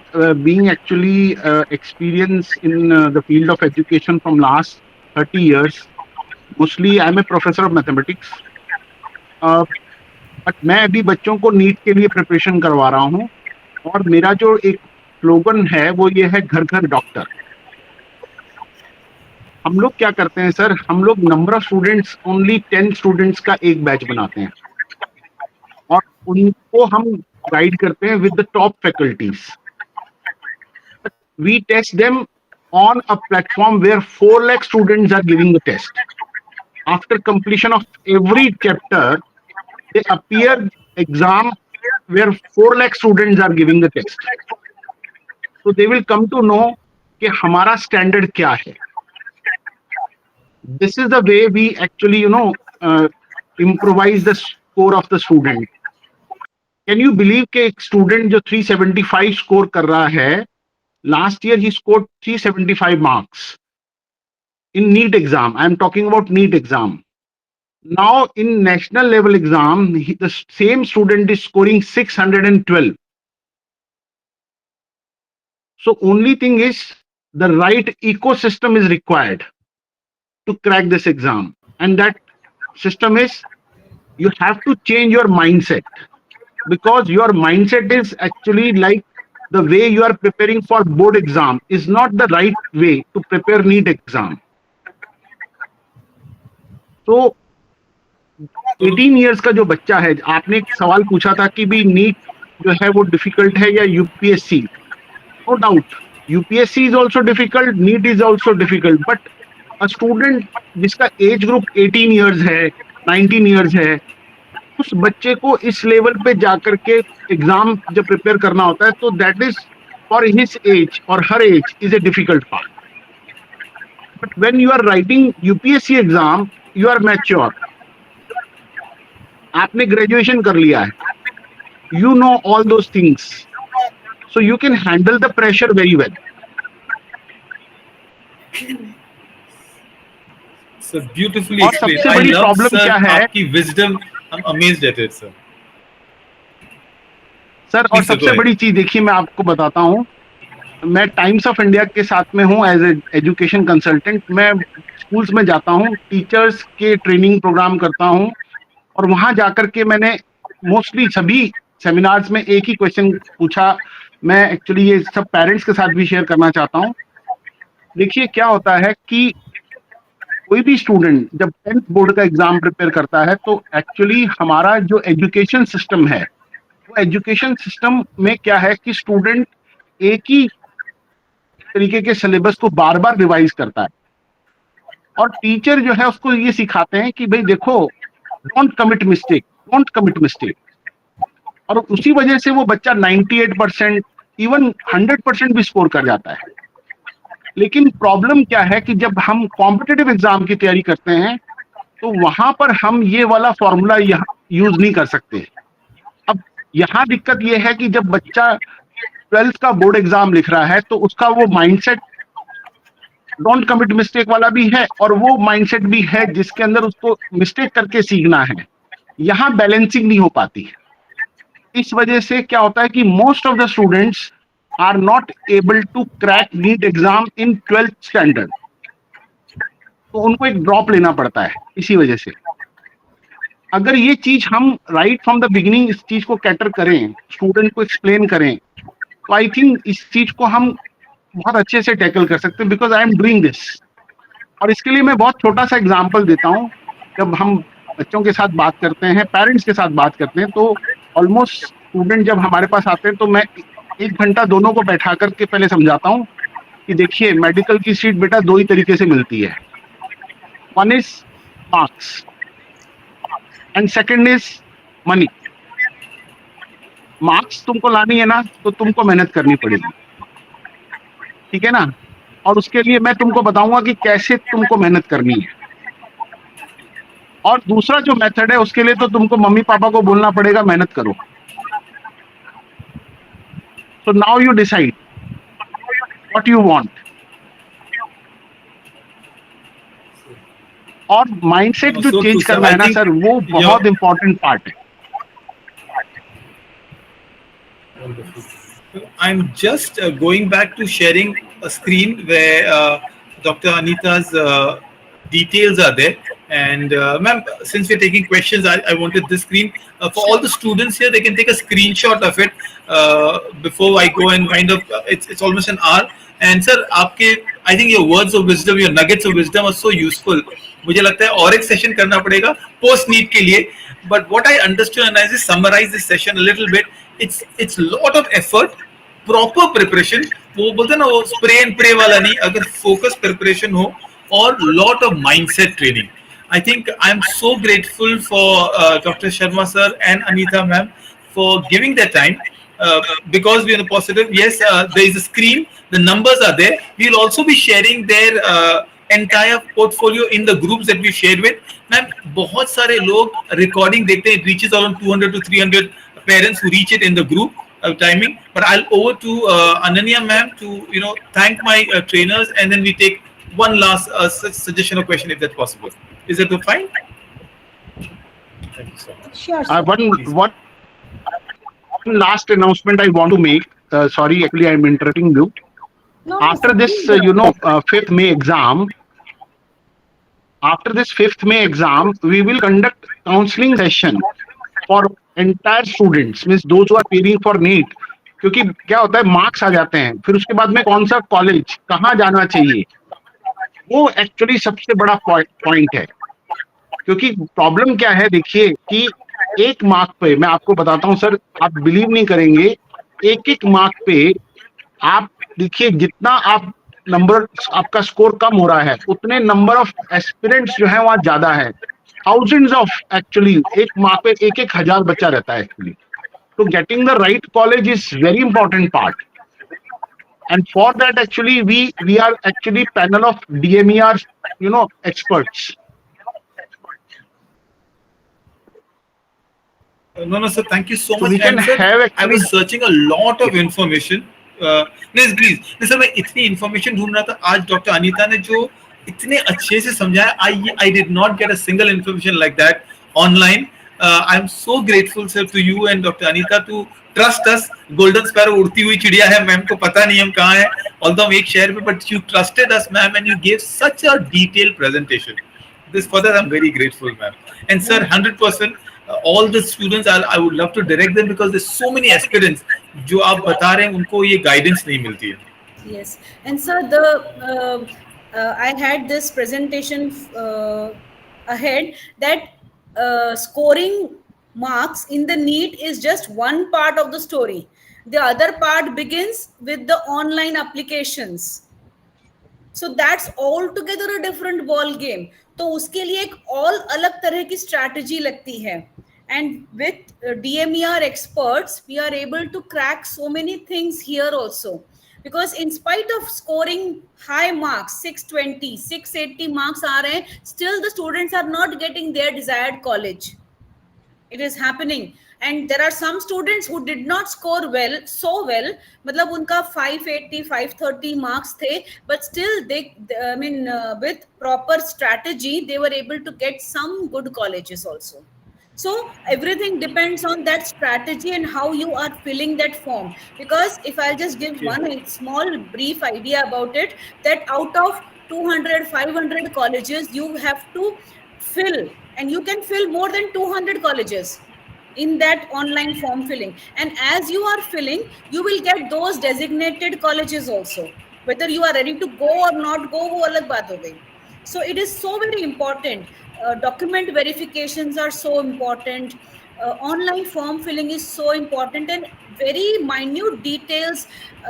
being actually experienced in the field of education from last 30 years, mostly I'm a professor of mathematics. But मैं अभी बच्चों को NEET के लिए preparation करवा रहा हूँ, और मेरा जो एक स्लोगन है वो ये है, घर घर डॉक्टर। हम लोग क्या करते हैं सर, हम लोग number of students only 10 students का एक बैच बनाते हैं, और उनको हम गाइड करते हैं with the top faculties. We test them on a platform where 4 lakh students are giving the test. After completion of every chapter, they appear exam where 4 lakh students are giving the test. So they will come to know कि हमारा standard क्या है. This is the way we actually, improvise the score of the student. Can you believe कि एक student जो 375 score कर रहा है, last year he scored 375 marks in NEET exam. I am talking about NEET exam. Now in national level exam, the same student is scoring 612. So only thing is the right ecosystem is required to crack this exam. And that system is, you have to change your mindset, because your mindset is actually like the way you are preparing for board exam is not the right way to prepare NEET exam. So 18 years का जो बच्चा है, आपने एक सवाल पूछा था कि भी नीट जो है वो डिफिकल्ट है या UPSC. No doubt UPSC is also difficult, NEET is also difficult, but a student जिसका एज ग्रुप 18 इयर्स है, 19 इयर्स है, उस बच्चे को इस लेवल पे जाकर के एग्जाम जब प्रिपेयर करना होता है, तो that is for his age और her age is a difficult part. But when you are writing UPSC exam, you are mature, आपने ग्रेजुएशन कर लिया है, you know all those things, so you can handle the pressure very well. So beautifully और explained. सबसे I बड़ी love problem sir क्या है आपकी wisdom. I'm amazed at it, sir. Sir, और Please, sir, go सबसे ahead. बड़ी चीज देखिए, मैं आपको बताता हूँ, मैं टाइम्स ऑफ इंडिया के साथ में हूँ एज ए एजुकेशन कंसल्टेंट। मैं स्कूल्स में जाता हूँ, टीचर्स के ट्रेनिंग प्रोग्राम करता हूँ, और वहां जाकर के मैंने मोस्टली सभी सेमिनार्स में एक ही क्वेश्चन पूछा। मैं एक्चुअली ये सब पेरेंट्स के साथ भी शेयर करना चाहता हूँ। देखिए क्या होता है कि कोई भी स्टूडेंट जब 10th बोर्ड का एग्जाम प्रिपेयर करता है, तो एक्चुअली हमारा जो एजुकेशन सिस्टम है, वो एजुकेशन सिस्टम में क्या है कि स्टूडेंट एक ही तरीके के सिलेबस को बार बार रिवाइज करता है, और टीचर जो है उसको ये सिखाते हैं कि भाई देखो, don't commit mistake, don't commit mistake, और उसी वजह से वो बच्चा 98% इवन 100% भी स्कोर कर जाता है। लेकिन प्रॉब्लम क्या है कि जब हम कॉम्पिटिटिव एग्जाम की तैयारी करते हैं, तो वहां पर हम ये वाला फॉर्मूला यूज नहीं कर सकते। अब यहाँ दिक्कत ये है कि जब बच्चा 12th का बोर्ड एग्जाम लिख रहा है, तो उसका वो माइंडसेट डोंट कमिट मिस्टेक वाला भी है, और वो माइंडसेट भी है जिसके अंदर उसको मिस्टेक करके सीखना है। यहाँ बैलेंसिंग नहीं हो पाती। इस वजह से क्या होता है कि most of the students are not able to crack NEET exam in 12th standard, तो उनको एक ड्रॉप लेना पड़ता है इसी वजह से। अगर ये चीज हम राइट फ्रॉम द बिगिनिंग इस चीज को कैटर करें, स्टूडेंट को एक्सप्लेन करें, तो आई थिंक इस चीज को हम बहुत अच्छे से टैकल कर सकते हैं, because I am doing this. और इसके लिए मैं बहुत छोटा सा एग्जांपल देता हूँ। जब हम बच्चों के साथ बात करते हैं, पेरेंट्स के साथ बात करते हैं, तो ऑलमोस्ट स्टूडेंट जब हमारे पास आते हैं, तो मैं 1 घंटा दोनों को बैठा करके पहले समझाता हूँ कि देखिए मेडिकल की सीट बेटा दो ही तरीके से मिलती है, one is marks and second is money. Marks तुमको लानी है ना तो तुमको मेहनत करनी पड़ेगी, ठीक है ना, और उसके लिए मैं तुमको बताऊंगा कि कैसे तुमको मेहनत करनी है। और दूसरा जो मेथड है उसके लिए तो तुमको मम्मी पापा को बोलना पड़ेगा मेहनत करो। So now you decide what you want. और माइंडसेट जो So चेंज true, sir. करना I है ना think सर, वो your बहुत इंपॉर्टेंट पार्ट है। wonderful. I'm just going back to sharing a screen where Dr. Anita's details are there. And ma'am, since we're taking questions, I wanted this screen for all Sure. the students here. They can take a screenshot of it before I go and wind up. It's almost an hour. And sir, आपके I think your words of wisdom, your nuggets of wisdom are so useful. मुझे लगता है और एक session करना पड़ेगा post NEET के लिए. But what I understood, and I just summarize this session a little bit, it's lot of effort, proper preparation, वो बोलते हैं ना वो स्प्रे एंड प्रे वाला नहीं, अगर फोकस प्रिपरेशन हो और lot of mindset training. I think I'm so grateful for Dr. Sharma sir and Anita ma'am for giving their time. Because we are positive, yes, there is a screen, the numbers are there. We'll also be sharing their entire portfolio in the groups that we shared with. Ma'am, बहुत सारे लोग recording देखते हैं, it reaches around 200 to 300 parents who reach it in the group timing. But I'll over to Ananya ma'am to thank my trainers, and then we take one last suggestion or question if that's possible. Is that fine? Thank you so much. Sure, sir. One last announcement I want to make. Sorry, actually I'm interrupting you. No, After sir, this, please go ahead. 5th May exam, after this 5th May exam, we will conduct counseling session for entire students, means those who are preparing for NEET. क्योंकि क्या होता है, marks आ जाते हैं, फिर उसके बाद में कौन सा कॉलेज कहाँ जाना चाहिए, वो एक्चुअली सबसे बड़ा पॉइंट है। क्योंकि प्रॉब्लम क्या है, देखिए कि एक मार्क पे, मैं आपको बताता हूँ सर, आप बिलीव नहीं करेंगे, एक एक मार्क पे आप देखिए जितना आप नंबर, आपका स्कोर कम हो रहा है, उतने नंबर ऑफ एस्पिरेंट्स जो है वहां ज्यादा है, थाउजेंड्स ऑफ, एक्चुअली एक मार्क पे एक एक हजार बच्चा रहता है एक्चुअली। तो getting the right college is very important part, and for that actually we are actually panel of DMER experts. No, sir. Thank you so So much. we can And sir, have I actually, was searching a lot of information. नहीं please नहीं sir, मैं इतनी information ढूंढ रहा था, आज doctor Anita ने जो इतने अच्छे से समझाया, I did not get a single information like that online. I am so grateful sir to you and doctor Anita to trust us. Golden sparrow उड़ती हुई चिड़िया है, मैम को पता नहीं हम कहाँ हैं, ऑल्दो हम एक शहर में, but you trusted us ma'am and you gave such a detailed presentation. This for that I'm very grateful, ma'am. And sir, 100%. All the students, I would love to direct them because there's so many aspirants. जो आप बता रहे हैं उनको ये guidance नहीं मिलती है. Yes, and sir, I had this presentation ahead that scoring marks in the NEET is just one part of the story. The other part begins with the online applications. So that's altogether a different ball game. तो उसके लिए एक all अलग तरह की strategy लगती है. And with DMER experts, we are able to crack so many things here also. Because in spite of scoring high marks, 620, 680 marks आ रहे हैं, still the students are not getting their desired college. It is happening. And there are some students who did not score so well, मतलब उनका 580, 530 marks थे, but still with proper strategy, they were able to get some good colleges also. So everything depends on that strategy and how you are filling that form. Because if I'll just give one small brief idea about it, that out of 200, 500 colleges, you have to fill, and you can fill more than 200 colleges in that online form filling. And as you are filling, you will get those designated colleges also. Whether you are ready to go or not go, wo alag baat ho gayi. So it is so very important. Document verifications are so important. Online form filling is so important, and very minute details.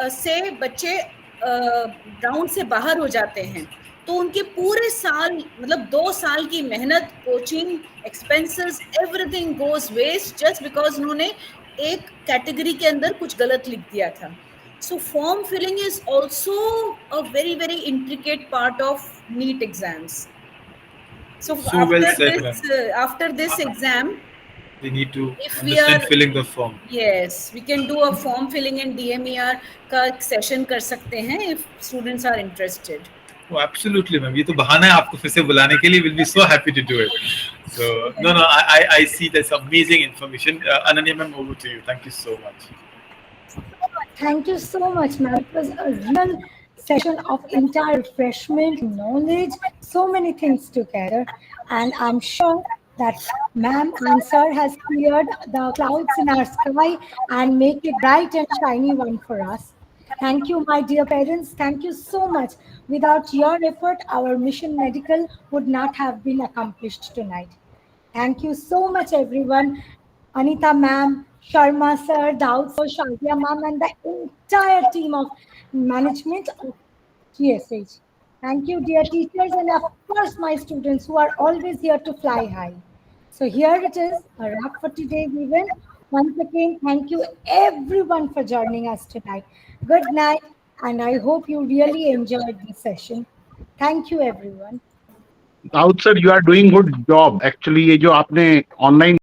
Say बच्चे round से बाहर हो जाते हैं तो उनके पूरे साल मतलब 2 साल की मेहनत, coaching, expenses, everything goes waste just because उन्होंने एक कैटेगरी के अंदर कुछ गलत लिख दिया था. So form filling is also a very very intricate part of NEET exams. So So well said, ma'am. after this exam, We need to if we understand are, filling the form. yes, we can do a form filling and DMER का session कर सकते हैं if students are interested. Oh, absolutely, ma'am. ये तो बहाना है आपको फिर से बुलाने के लिए. We'll be so happy to do it. So, no, I see that's amazing information. Ananya, ma'am, over to you. Thank you so much. Thank you so much, ma'am. It was a real session of entire refreshment, knowledge, so many things together. And I'm sure that ma'am and sir has cleared the clouds in our sky and make it bright and shiny one for us. Thank you, my dear parents. Thank you so much. Without your effort, our mission medical would not have been accomplished tonight. Thank you so much, everyone. Anita ma'am, Sharma sir, Daud sir, Shazia ma'am, and the entire team of management of GSH. Thank you, dear teachers, and of course, my students who are always here to fly high. So here it is, a wrap for today's event. Once again, thank you everyone for joining us tonight. Good night, and I hope you really enjoyed this session. Thank you, everyone. Dawood sir, you are doing good job. Actually ये जो आपने online